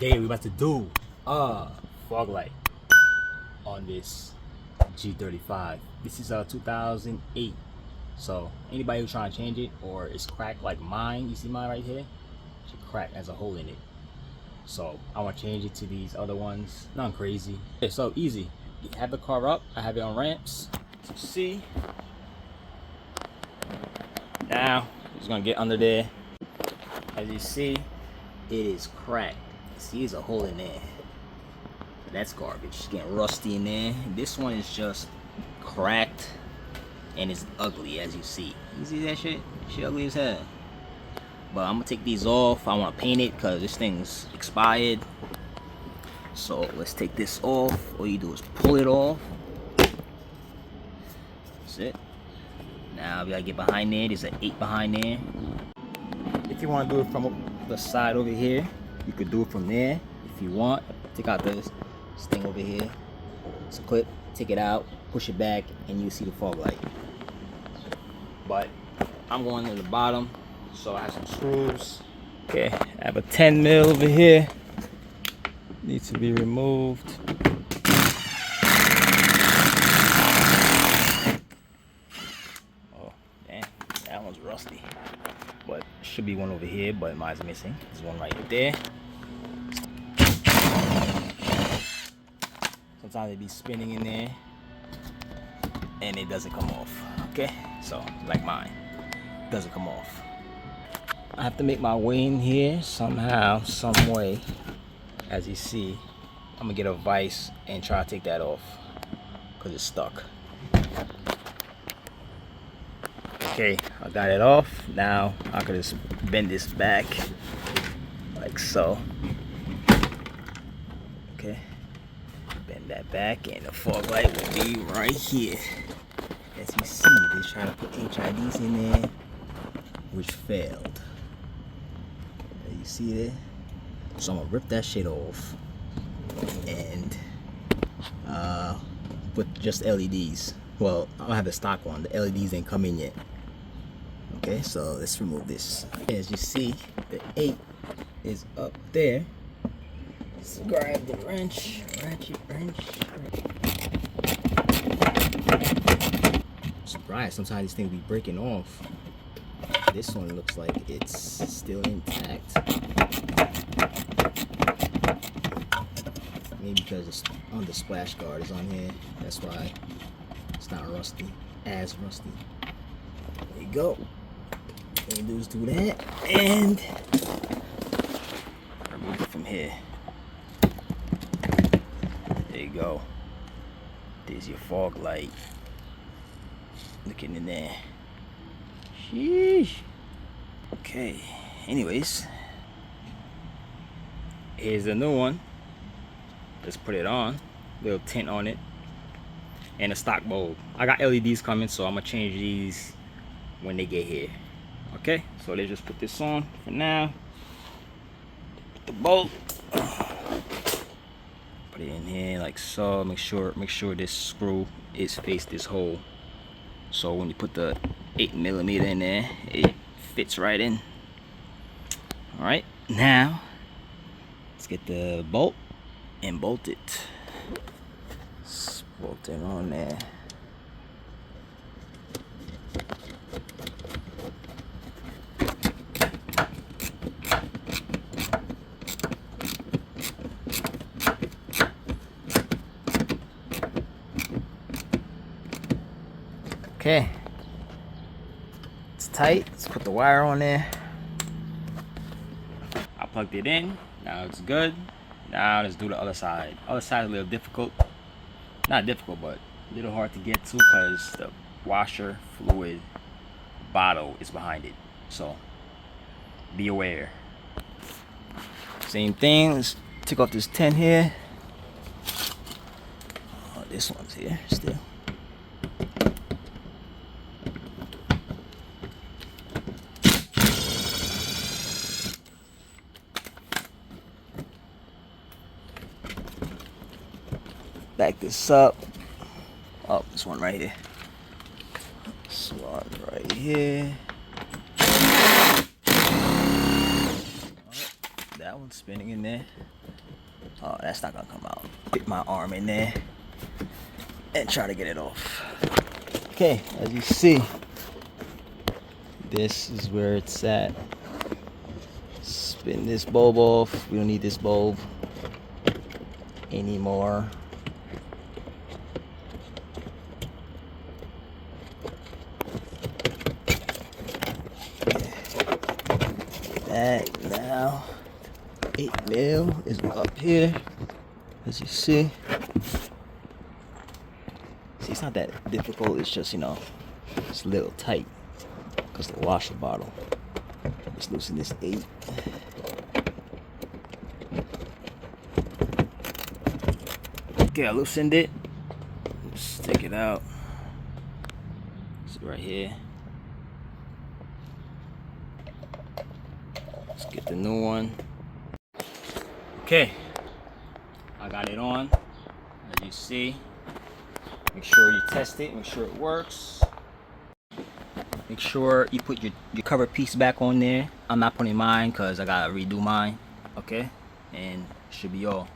Today we're about to do a fog light on this G35. This is a 2008. So anybody who's trying to change it or it's cracked like mine, you see mine right here, it's cracked, has a hole in it. So I want to change it to these other ones. Nothing crazy. It's so easy. You have the car up. I have it on ramps. So see. Now it's gonna get under there. As you see, it is cracked. See, there's a hole in there. That's garbage. It's getting rusty in there. This one is just cracked and it's ugly, as you see. You see that shit? Shit ugly as hell. But I'm gonna take these off. I want to paint it because this thing's expired. So let's take this off. All you do is pull it off. That's it. Now we gotta get behind there. There's an 8 behind there. If you want to do it from the side over here, you could do it from there if you want. Take out this thing over here. It's a clip. Take it out, push it back, and you see the fog light. But I'm going to the bottom, so I have some screws. Okay, I have a 10 mil over here. Needs to be removed. Oh, damn, that one's rusty. But should be one over here, but mine's missing. There's one right there. Sometimes it be spinning in there and it doesn't come off. Okay, so like mine, doesn't come off. I have to make my way in here somehow, some way. As you see, I'm gonna get a vise and try to take that off because it's stuck. Okay, I got it off. Now I could just bend this back like so. Okay, bend that back and the fog light will be right here. As you see, they try to put HIDs in there, which failed. You see there? So I'm gonna rip that shit off and put just LEDs. Well, I don't have the stock one. The LEDs ain't come in yet. Okay, so let's remove this. As you see, the 8 is up there. Let's grab the wrench, ratchet wrench. I'm surprised sometimes these things be breaking off. This one looks like it's still intact. Maybe because it's on the splash guard is on here. That's why it's not rusty, as rusty. There you go. All you do is do that and remove it from here. There you go. There's your fog light. Looking in there. Sheesh. Okay. Anyways, here's the new one. Let's put it on. Little tint on it. And a stock bulb. I got LEDs coming, so I'm gonna change these when they get here. Okay, so let's just put this on for now. Put the bulb. Put it in here like so. Make sure this screw is face this hole. So when you put the 8mm in there, it fits right in. All right, now let's get the bolt and bolt it. Just bolt it on there. Okay, it's tight. Let's put the wire on there. I plugged it in. Now it's good. Now let's do the other side. Other side is a little difficult. Not difficult, but a little hard to get to because the washer fluid bottle is behind it. So be aware. Same thing. Let's take off this 10 here. Oh, this one's here still. Back this up. Oh, this one right here. This one right here. that one spinning in there. Oh, that's not gonna come out. Fit my arm in there and try to get it off. Okay, as you see, this is where it's at. Spin this bulb off. We don't need this bulb anymore. That now 8mm is up here, as you see. See, it's not that difficult. It's just, you know, it's a little tight because the washer bottle. Let's loosen this 8. Okay, I loosened it. Let's take it out. It's right here. Let's get the new one. Okay, I got it on. As you see, make sure you test it, make sure it works. Make sure you put your cover piece back on there. I'm not putting mine because I gotta redo mine. Okay, and it should be all.